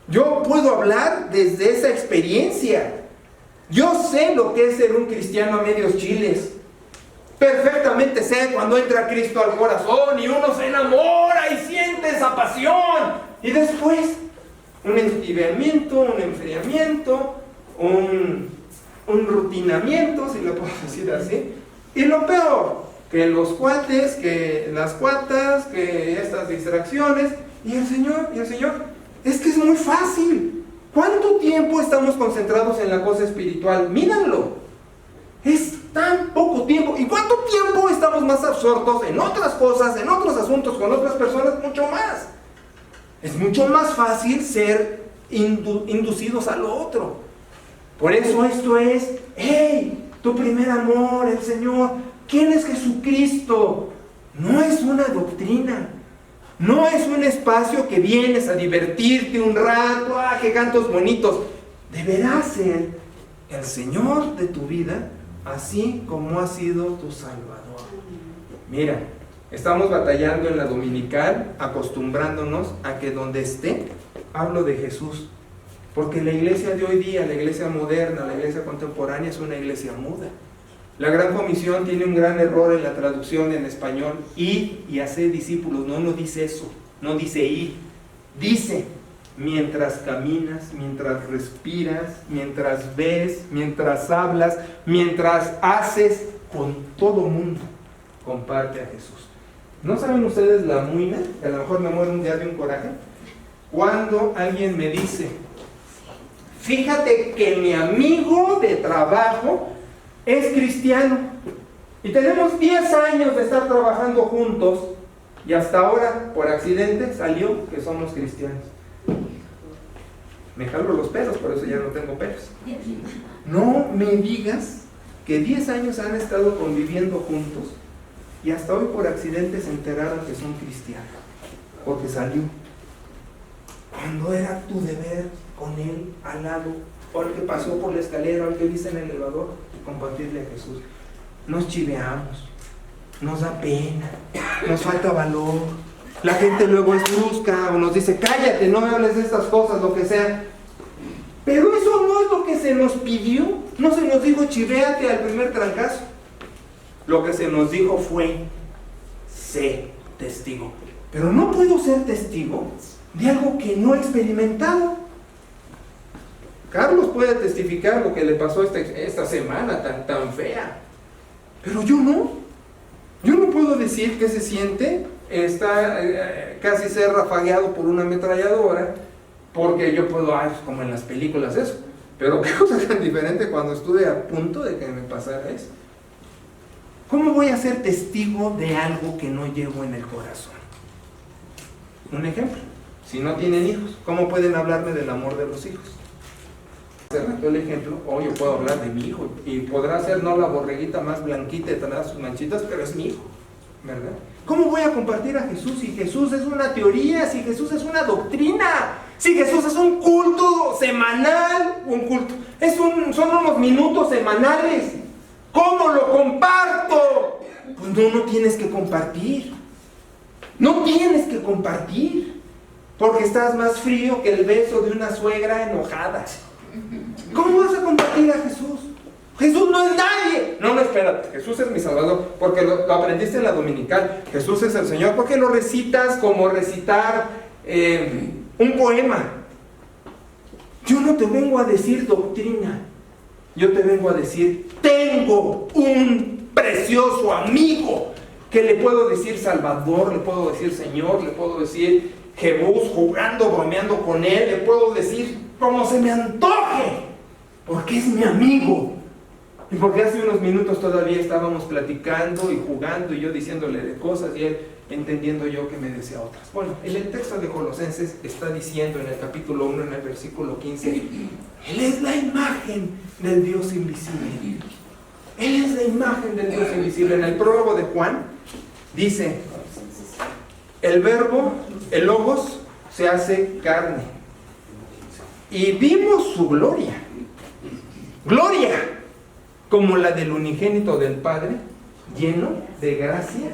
Yo puedo hablar desde esa experiencia. Yo sé lo que es ser un cristiano a medios chiles. Perfectamente sé cuando entra Cristo al corazón y uno se enamora y siente esa pasión. Y después, un entibiamiento, un enfriamiento, un rutinamiento, si lo puedo decir así. Y lo peor, que los cuates, que las cuatas, que estas distracciones. Y el Señor, es que es muy fácil. ¿Cuánto tiempo estamos concentrados en la cosa espiritual? Míranlo. Es tan poco tiempo. ¿Y cuánto tiempo estamos más absortos en otras cosas, en otros asuntos, con otras personas? Mucho más. Es mucho más fácil ser inducidos al otro. Por eso esto es, ¡hey! Tu primer amor, el Señor. ¿Quién es Jesucristo? No es una doctrina. No es un espacio que vienes a divertirte un rato. ¡Ah, qué cantos bonitos! Deberá ser el Señor de tu vida, así como ha sido tu Salvador. Mira, estamos batallando en la dominical, acostumbrándonos a que donde esté, hablo de Jesús. Porque la iglesia de hoy día, la iglesia moderna, la iglesia contemporánea es una iglesia muda. La Gran Comisión tiene un gran error en la traducción en español. Id y haced discípulos. No dice eso, no dice ir. Dice, mientras caminas, mientras respiras, mientras ves, mientras hablas, mientras haces, con todo mundo, comparte a Jesús. ¿No saben ustedes la muina? Que a lo mejor me muero un día de un coraje. Cuando alguien me dice, fíjate que mi amigo de trabajo es cristiano y tenemos 10 años de estar trabajando juntos Y hasta ahora, por accidente, salió que somos cristianos. Me jalo los pelos, por eso ya no tengo pelos. No me digas que 10 años han estado conviviendo juntos y hasta hoy por accidente se enteraron que son cristianos, porque salió. Cuando era tu deber con él al lado, o el que pasó por la escalera, o el que viste en el elevador, compartirle a Jesús. Nos chiveamos, nos da pena, nos falta valor. La gente luego es brusca o nos dice, cállate, no me hables de estas cosas, lo que sea. Pero eso no es lo que se nos pidió. No se nos dijo, chivéate al primer trancazo. Lo que se nos dijo fue, sé testigo. Pero no puedo ser testigo de algo que no he experimentado. Carlos puede testificar lo que le pasó esta semana tan fea. Pero yo no. Yo no puedo decir qué se siente casi ser rafagueado por una ametralladora, porque yo puedo, como en las películas eso. Pero qué cosa tan diferente cuando estuve a punto de que me pasara eso. ¿Cómo voy a ser testigo de algo que no llevo en el corazón? Un ejemplo, si no tienen hijos, ¿cómo pueden hablarme del amor de los hijos? El ejemplo, o yo puedo hablar de mi hijo, y podrá ser no la borreguita más blanquita y tendrá sus manchitas, pero es mi hijo, ¿verdad? ¿Cómo voy a compartir a Jesús si Jesús es una teoría, si Jesús es una doctrina, si Jesús es un culto semanal, son unos minutos semanales? ¿Cómo lo comparto? Pues no tienes que compartir. No tienes que compartir, porque estás más frío que el beso de una suegra enojada. ¿Cómo vas a compartir a Jesús? Jesús no es nadie. No, espérate, Jesús es mi Salvador, porque lo aprendiste en la dominical. Jesús es el Señor, porque lo recitas como recitar un poema. Yo no te vengo a decir doctrina, yo te vengo a decir, tengo un precioso amigo que le puedo decir Salvador, le puedo decir Señor, le puedo decir Jebús, jugando, bromeando con él, le puedo decir como se me antoje, porque es mi amigo. Y porque hace unos minutos todavía estábamos platicando y jugando y yo diciéndole de cosas y él entendiendo yo que me decía otras. Bueno, en el texto de Colosenses está diciendo en el capítulo 1, en el versículo 15, Él es la imagen del Dios invisible. Él es la imagen del Dios invisible. En el prólogo de Juan dice, el verbo, el logos, se hace carne. Y vimos su gloria. Gloria como la del unigénito del Padre, lleno de gracia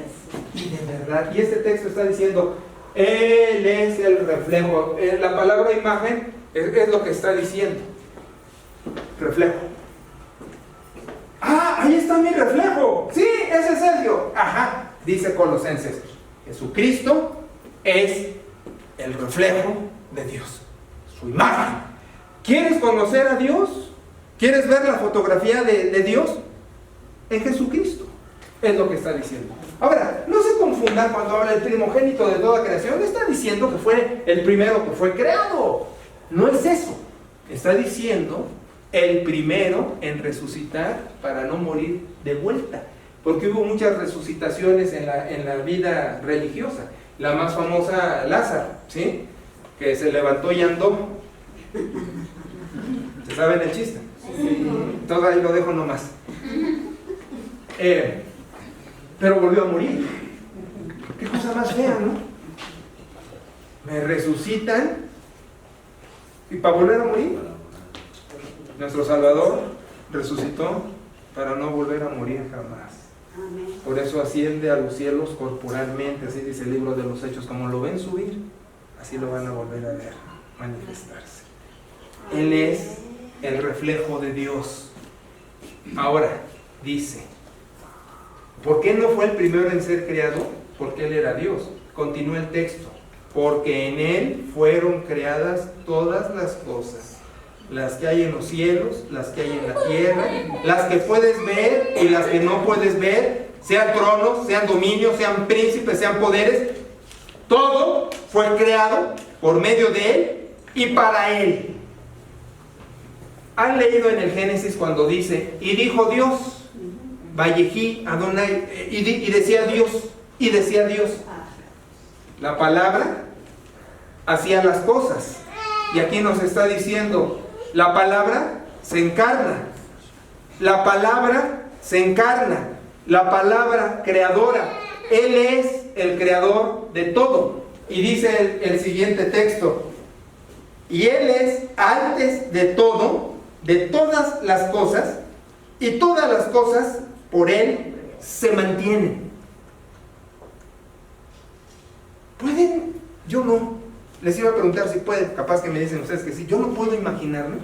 y de verdad. Y este texto está diciendo, Él es el reflejo. La palabra imagen es lo que está diciendo. Reflejo. Ahí está mi reflejo. Sí, ese es Sergio. Ajá, dice Colosenses. Jesucristo es el reflejo de Dios. Su imagen. ¿Quieres conocer a Dios? ¿Quieres ver la fotografía de Dios? En Jesucristo. Es lo que está diciendo. Ahora, no se confundan cuando habla el primogénito de toda creación. No está diciendo que fue el primero que fue creado. No es eso. Está diciendo el primero en resucitar para no morir de vuelta. Porque hubo muchas resucitaciones en la vida religiosa. La más famosa, Lázaro, ¿sí? Que se levantó y andó. ¿Se saben el chiste? Entonces ahí lo dejo nomás. Pero volvió a morir. Qué cosa más fea, ¿no? Me resucitan y para volver a morir. Nuestro Salvador resucitó para no volver a morir jamás. Por eso asciende a los cielos corporalmente, así dice el libro de los Hechos. Como lo ven subir, así lo van a volver a ver manifestarse. Él es el reflejo de Dios. Ahora, dice, ¿por qué no fue el primero en ser creado? Porque Él era Dios. Continúa el texto. Porque en Él fueron creadas todas las cosas, las que hay en los cielos, las que hay en la tierra, las que puedes ver y las que no puedes ver, sean tronos, sean dominios, sean príncipes, sean poderes. Todo fue creado por medio de Él y para Él. ¿Han leído en el Génesis cuando dice, y dijo Dios, Vayejí Adonai, y decía Dios, La palabra hacía las cosas. Y aquí nos está diciendo, la palabra se encarna. La palabra se encarna. La palabra creadora. Él es el creador de todo. Y dice el siguiente texto. Y Él es antes de todo, de todas las cosas, y todas las cosas por Él se mantienen. ¿Pueden? Yo no. Les iba a preguntar si pueden, capaz que me dicen ustedes que sí. Yo no puedo imaginarme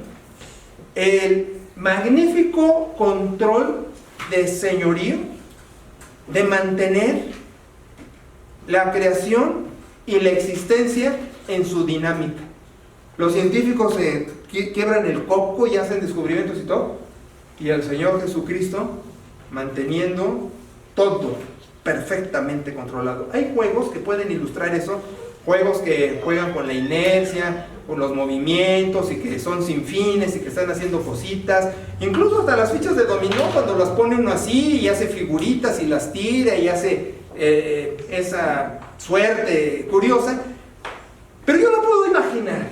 el magnífico control de señorío, de mantener la creación y la existencia en su dinámica. Los científicos quiebran el coco y hacen descubrimientos y todo, y el Señor Jesucristo manteniendo todo perfectamente controlado. Hay juegos que pueden ilustrar eso, juegos que juegan con la inercia, con los movimientos y que son sin fines y que están haciendo cositas, incluso hasta las fichas de dominó, cuando las pone uno así y hace figuritas y las tira y hace esa suerte curiosa. Pero yo no puedo imaginar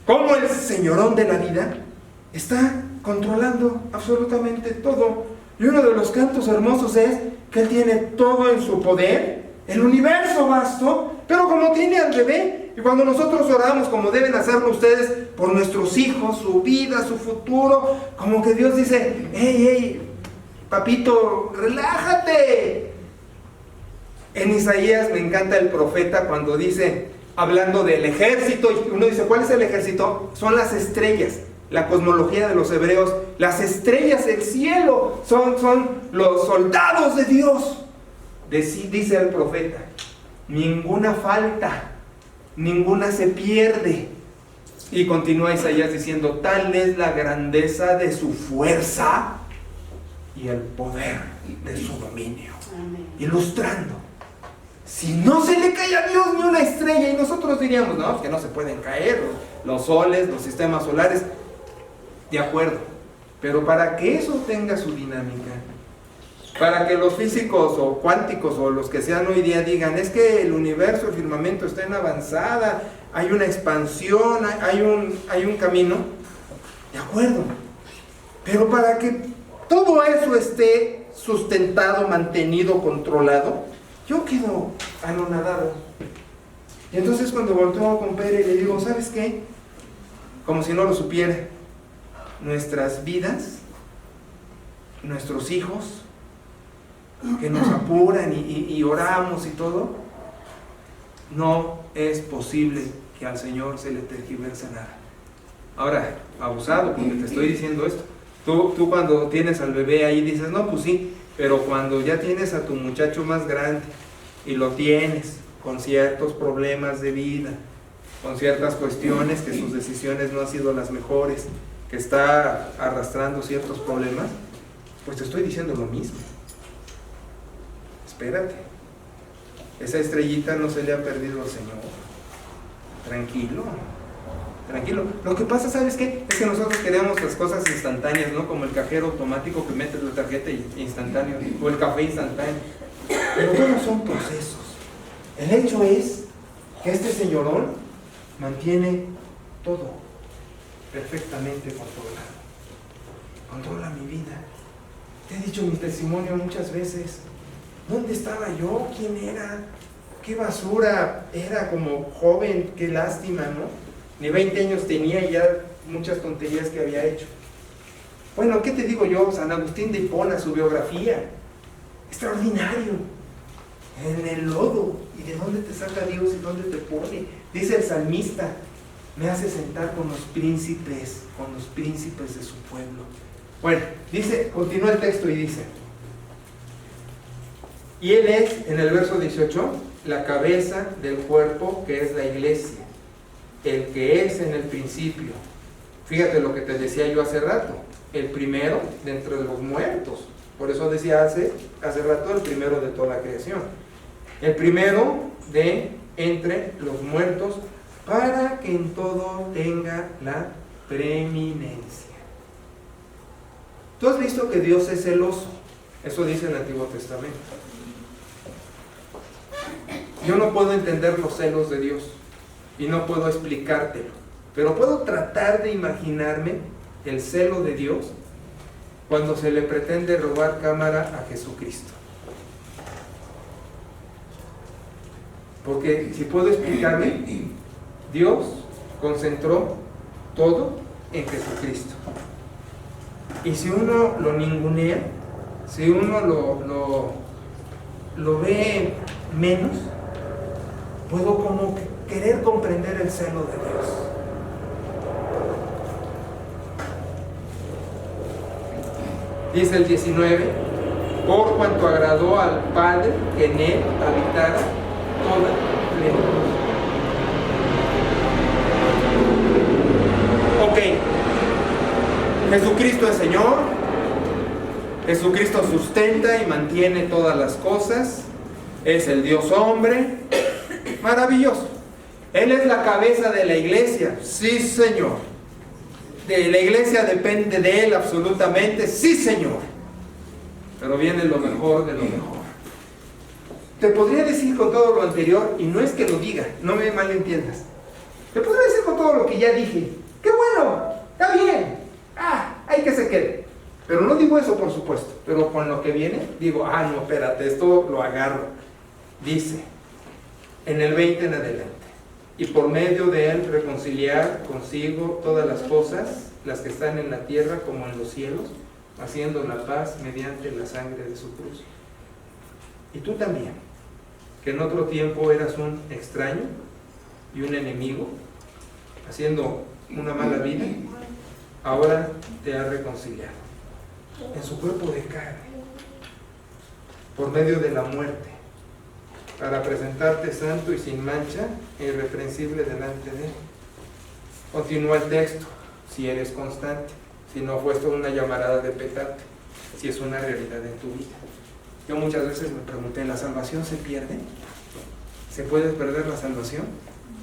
cómo el señorón de la vida está controlando absolutamente todo. Y uno de los cantos hermosos es que Él tiene todo en su poder, el universo vasto, pero como tiene al bebé. Y cuando nosotros oramos, como deben hacerlo ustedes, por nuestros hijos, su vida, su futuro, como que Dios dice, hey, papito, relájate. En Isaías me encanta el profeta cuando dice, hablando del ejército, y uno dice, ¿cuál es el ejército? Son las estrellas, la cosmología de los hebreos, las estrellas del cielo, son los soldados de Dios. Dice el profeta, ninguna falta, ninguna se pierde. Y continúa Isaías diciendo, tal es la grandeza de su fuerza y el poder de su dominio. Amén. Ilustrando, si no se le cae a Dios ni una estrella, y nosotros diríamos, no, pues que no se pueden caer los soles, los sistemas solares, de acuerdo, pero para que eso tenga su dinámica, para que los físicos o cuánticos o los que sean hoy día digan, es que el universo, el firmamento está en avanzada, hay una expansión, hay un camino, de acuerdo, pero para que todo eso esté sustentado, mantenido, controlado, yo quedo anonadado. Y entonces cuando volteo con Pere y le digo, ¿sabes qué? Como si no lo supiera, nuestras vidas, nuestros hijos, que nos apuran y oramos y todo, no es posible que al Señor se le tergiverse nada. Ahora, abusado, porque te estoy diciendo esto. Tú cuando tienes al bebé ahí dices, no, pues sí, pero cuando ya tienes a tu muchacho más grande y lo tienes con ciertos problemas de vida, con ciertas cuestiones que sus decisiones no han sido las mejores, que está arrastrando ciertos problemas, pues te estoy diciendo lo mismo. Espérate, esa estrellita no se le ha perdido al Señor. Tranquilo, tranquilo. Lo que pasa, ¿sabes qué? Es que nosotros queremos las cosas instantáneas, ¿no? Como el cajero automático que metes la tarjeta instantáneo, o el café instantáneo. Pero todos son procesos. El hecho es que este señorón mantiene todo perfectamente controlado. Controla mi vida. Te he dicho mi testimonio muchas veces. ¿Dónde estaba yo? ¿Quién era? ¿Qué basura era como joven? Qué lástima, ¿no? Ni 20 años tenía y ya muchas tonterías que había hecho. Bueno, ¿qué te digo yo? San Agustín de Hipona, su biografía. Extraordinario. En el lodo. ¿Y de dónde te saca Dios y dónde te pone? Dice el salmista, me hace sentar con los príncipes de su pueblo. Bueno, dice, continúa el texto y dice, y Él es, en el verso 18, la cabeza del cuerpo que es la iglesia, el que es en el principio. Fíjate lo que te decía yo hace rato, el primero de entre los muertos. Por eso decía hace rato, el primero de toda la creación. El primero de entre los muertos, para que en todo tenga la preeminencia. Tú has visto que Dios es celoso. Eso dice el Antiguo Testamento. Yo no puedo entender los celos de Dios y no puedo explicártelo, pero puedo tratar de imaginarme el celo de Dios cuando se le pretende robar cámara a Jesucristo. Porque si puedo explicarme, Dios concentró todo en Jesucristo. Y si uno lo ningunea, si uno lo ve menos, puedo como querer comprender el celo de Dios. Dice el 19, por cuanto agradó al Padre que en él habitara toda plenitud. Ok, Jesucristo es Señor, Jesucristo sustenta y mantiene todas las cosas, es el Dios hombre, maravilloso. Él es la cabeza de la iglesia, sí Señor. De la iglesia depende de Él absolutamente, sí Señor. Pero viene lo mejor de lo mejor. Te podría decir con todo lo anterior, y no es que lo diga, no me malentiendas. Te podría decir con todo lo que ya dije, ¡qué bueno! ¡Está bien! Hay que se quede. Pero no digo eso, por supuesto. Pero con lo que viene, digo, no, espérate, esto lo agarro. Dice, en el 20 en adelante, y por medio de él reconciliar consigo todas las cosas, las que están en la tierra como en los cielos, haciendo la paz mediante la sangre de su cruz. Y tú también, que en otro tiempo eras un extraño y un enemigo, haciendo una mala vida, ahora te ha reconciliado en su cuerpo de carne, por medio de la muerte, para presentarte santo y sin mancha e irreprensible delante de él. Continúa el texto, si eres constante, si no fue esto una llamarada de petarte, si es una realidad en tu vida. Yo muchas veces me pregunté, ¿la salvación se pierde? ¿Se puede perder la salvación?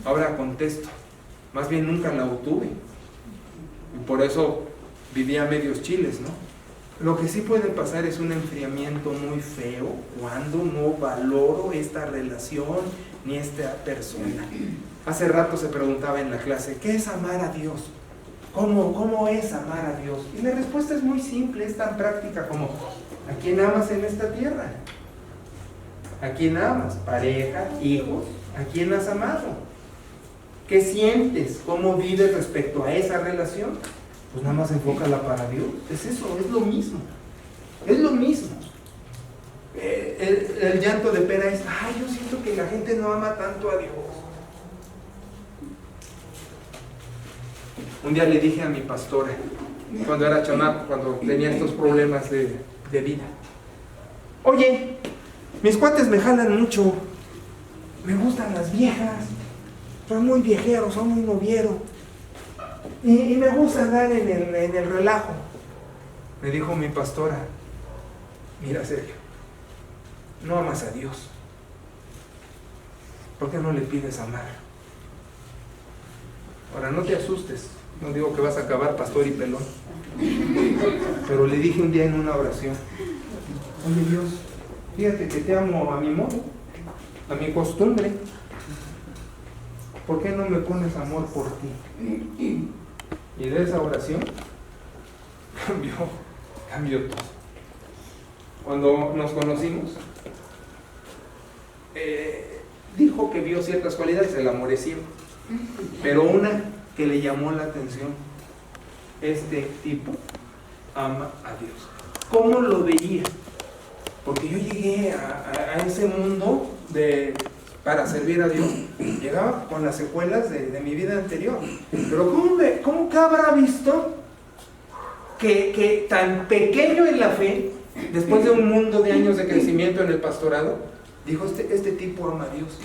Ahora contesto, más bien nunca la obtuve. Y por eso vivía medios chiles, ¿no? Lo que sí puede pasar es un enfriamiento muy feo cuando no valoro esta relación ni esta persona. Hace rato se preguntaba en la clase, ¿qué es amar a Dios? ¿Cómo es amar a Dios? Y la respuesta es muy simple, es tan práctica como, ¿a quién amas en esta tierra? ¿A quién amas? ¿Pareja? ¿Hijos? ¿A quién has amado? ¿Qué sientes? ¿Cómo vives respecto a esa relación? Pues nada más enfócala para Dios. Es eso, es lo mismo. Es lo mismo. El llanto de pena es, yo siento que la gente no ama tanto a Dios. Un día le dije a mi pastora, cuando era chamaco, cuando tenía estos problemas de vida, oye, mis cuates me jalan mucho, me gustan las viejas, son muy viejeros, son muy novieros, y me gusta andar en el relajo. Me dijo mi pastora, mira Sergio, no amas a Dios, ¿por qué no le pides amar? Ahora no te asustes, no digo que vas a acabar pastor y pelón, pero le dije un día en una oración, oye Dios, fíjate que te amo a mi modo, a mi costumbre, ¿por qué no me pones amor por ti? Y de esa oración cambió todo. Cuando nos conocimos, dijo que vio ciertas cualidades, el amor es ciego, pero una que le llamó la atención, este tipo ama a Dios. ¿Cómo lo veía? Porque yo llegué a ese mundo para servir a Dios, llegaba con las secuelas de mi vida anterior, pero ¿cómo que habrá visto que tan pequeño en la fe, después de un mundo de años de crecimiento en el pastorado, dijo, este tipo ama a Dios?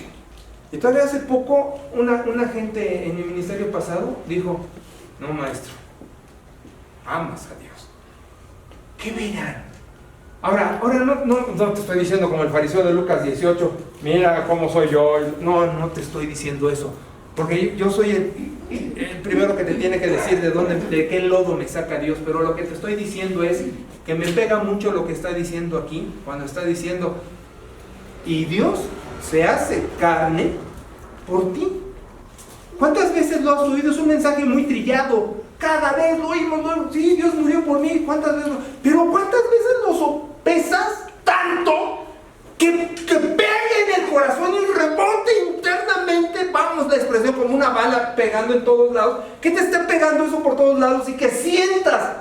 Y todavía hace poco, una gente en mi ministerio pasado dijo, no maestro, amas a Dios. ¿Qué verán? Ahora no te estoy diciendo como el fariseo de Lucas 18, mira cómo soy yo. No te estoy diciendo eso, porque yo soy el primero que te tiene que decir de qué lodo me saca Dios, pero lo que te estoy diciendo es que me pega mucho lo que está diciendo aquí, cuando está diciendo, y Dios se hace carne por ti. ¿Cuántas veces lo has oído? Es un mensaje muy trillado. Cada vez lo oímos, sí, Dios murió por mí. ¿Cuántas veces? Pero ¿cuántas veces lo sopesas tanto que pegue en el corazón y rebote internamente? Vamos, la expresión como una bala pegando en todos lados. Que te esté pegando eso por todos lados y que sientas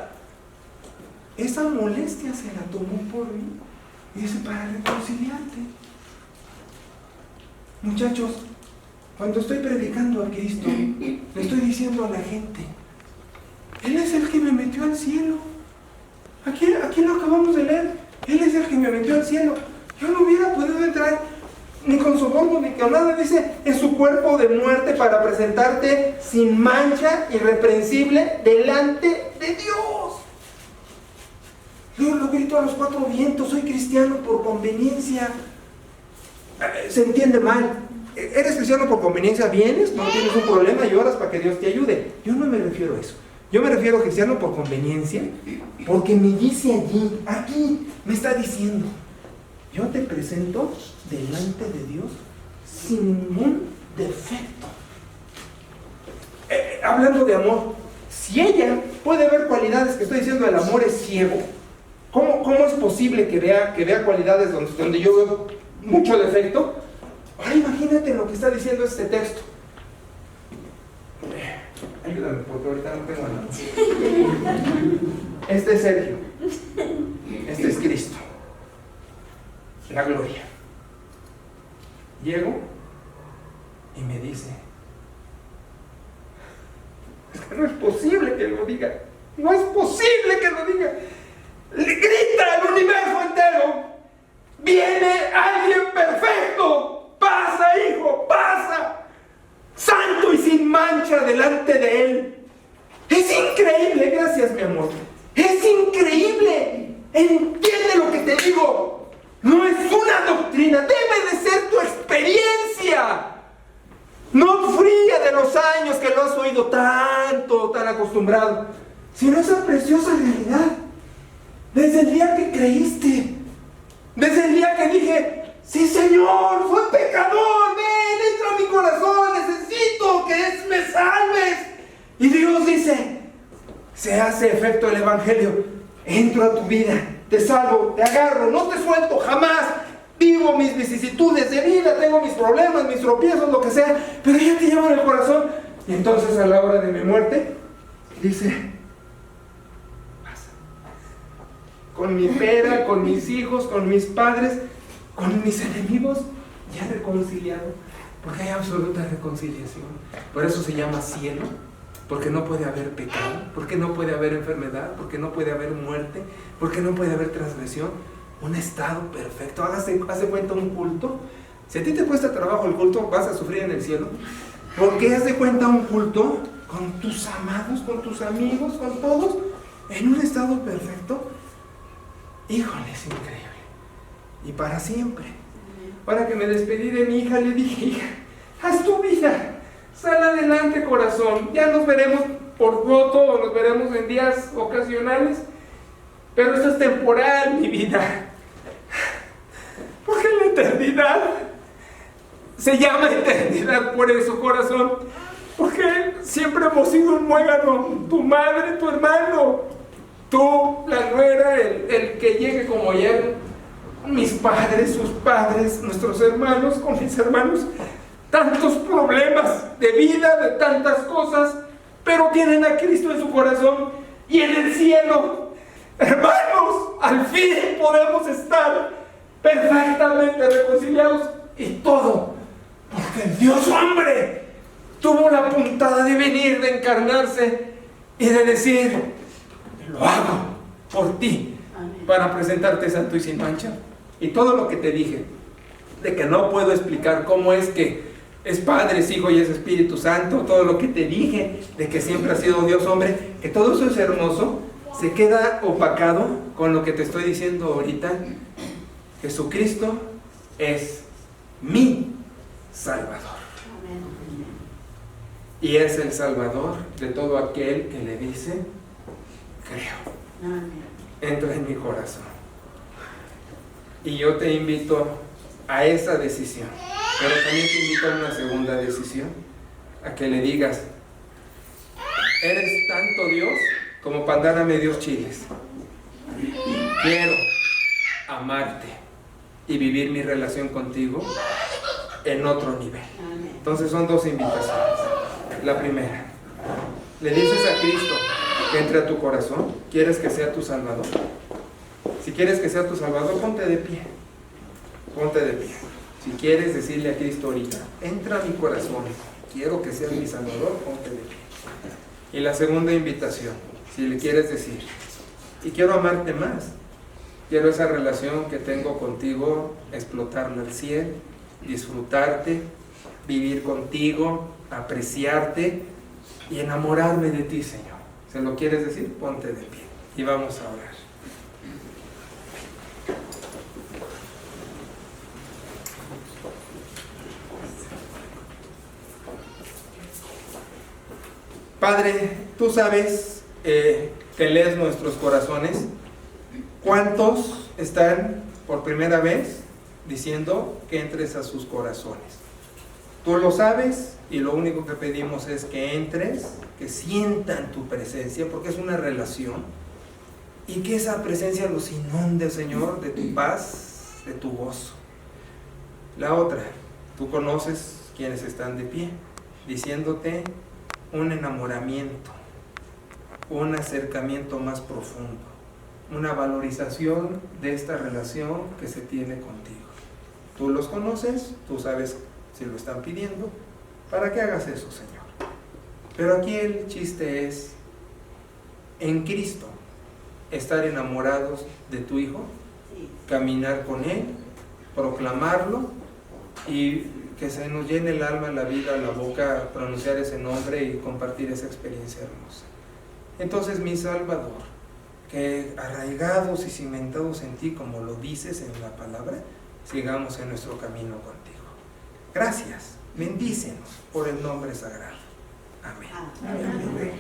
esa molestia se la tomó por mí. Y dice, para reconciliarte. Muchachos, cuando estoy predicando a Cristo, le estoy diciendo a la gente, Él es el que me metió al cielo. Aquí lo acabamos de leer. Él es el que me metió al cielo. Yo no hubiera podido entrar ni con soborno ni con nada. Dice, en su cuerpo de muerte para presentarte sin mancha, irreprensible, delante de Dios. Yo lo grito a los cuatro vientos, soy cristiano por conveniencia. Se entiende mal. Eres cristiano por conveniencia, vienes, no tienes un problema y oras para que Dios te ayude. Yo no me refiero a eso. Yo me refiero a cristiano por conveniencia, porque me dice allí, aquí, me está diciendo, yo te presento delante de Dios sin ningún defecto. Hablando de amor, si ella puede ver cualidades que estoy diciendo, el amor es ciego, ¿cómo es posible que vea cualidades donde yo veo mucho defecto? Ahora imagínate lo que está diciendo este texto. Ayúdame, porque ahorita no tengo nada. Este es Sergio. Este es Cristo. La gloria. Llego y me dice, es que no es posible que lo diga. No es posible que lo diga. Le grita al universo entero, viene alguien perfecto, pasa hijo, pasa, santo y sin mancha delante de Él. Es increíble, gracias mi amor, es increíble. Entiende lo que te digo, no es una doctrina, debe de ser tu experiencia, no fría de los años que lo has oído tanto, tan acostumbrado, sino esa preciosa realidad. Desde el día que creíste, desde el día que dije, sí Señor, soy pecador, ven, entra a mi corazón, necesito que me salves. Y Dios dice, se hace efecto el Evangelio, entro a tu vida, te salvo, te agarro, no te suelto jamás, vivo mis vicisitudes de vida, tengo mis problemas, mis tropiezos, lo que sea, pero ya te llevo en el corazón. Y entonces a la hora de mi muerte, dice, con mi pera, con mis hijos, con mis padres, con mis enemigos, ya reconciliado, porque hay absoluta reconciliación. Por eso se llama cielo, porque no puede haber pecado, porque no puede haber enfermedad, porque no puede haber muerte, porque no puede haber transgresión. Un estado perfecto. Hace cuenta un culto. Si a ti te cuesta trabajo el culto, vas a sufrir en el cielo. Porque haz de cuenta un culto con tus amados, con tus amigos, con todos, en un estado perfecto. Híjole, es increíble. Y para siempre. Para que me despedí de mi hija, le dije, hija, haz tu vida, sal adelante corazón, ya nos veremos por foto o nos veremos en días ocasionales, pero eso es temporal, mi vida. Porque la eternidad se llama eternidad por eso, corazón, porque siempre hemos sido un muégano, tu madre, tu hermano, tú, la nuera, el que llegue como yerno, mis padres, sus padres, nuestros hermanos, con mis hermanos, tantos problemas de vida, de tantas cosas, pero tienen a Cristo en su corazón y en el cielo, hermanos, al fin podemos estar perfectamente reconciliados y todo, porque el Dios hombre tuvo la puntada de venir, de encarnarse y de decir, lo hago por ti. Amén. Para presentarte santo y sin mancha. Y todo lo que te dije, de que no puedo explicar cómo es que es Padre, es Hijo y es Espíritu Santo, todo lo que te dije, de que siempre ha sido Dios hombre, que todo eso es hermoso, se queda opacado con lo que te estoy diciendo ahorita. Jesucristo es mi Salvador. Amén. Y es el Salvador de todo aquel que le dice, creo. Amén. Entra en mi corazón. Y yo te invito a esa decisión. Pero también te invito a una segunda decisión, a que le digas, eres tanto Dios como para andar a medios chiles. Quiero amarte y vivir mi relación contigo en otro nivel. Entonces son dos invitaciones. La primera, le dices a Cristo que entre a tu corazón. ¿Quieres que sea tu Salvador? Si quieres que sea tu Salvador, ponte de pie. Ponte de pie. Si quieres decirle a Cristo ahorita, entra a mi corazón, quiero que seas mi Salvador, ponte de pie. Y la segunda invitación, si le quieres decir, y quiero amarte más, quiero esa relación que tengo contigo, explotarla al 100, disfrutarte, vivir contigo, apreciarte y enamorarme de ti, Señor. ¿Se lo quieres decir? Ponte de pie y vamos a orar. Padre, tú sabes que lees nuestros corazones. ¿Cuántos están por primera vez diciendo que entres a sus corazones? Tú lo sabes y lo único que pedimos es que entres, que sientan tu presencia, porque es una relación, y que esa presencia los inunde, Señor, de tu paz, de tu gozo. La otra, tú conoces quienes están de pie, diciéndote un enamoramiento, un acercamiento más profundo, una valorización de esta relación que se tiene contigo. Tú los conoces, tú sabes si lo están pidiendo, para que hagas eso, Señor. Pero aquí el chiste es, en Cristo, estar enamorados de tu Hijo, caminar con Él, proclamarlo y que se nos llene el alma, la vida, la boca, pronunciar ese nombre y compartir esa experiencia hermosa. Entonces, mi Salvador, que arraigados y cimentados en ti, como lo dices en la palabra, sigamos en nuestro camino contigo. Gracias, bendícenos por el nombre sagrado. Amén. Amén.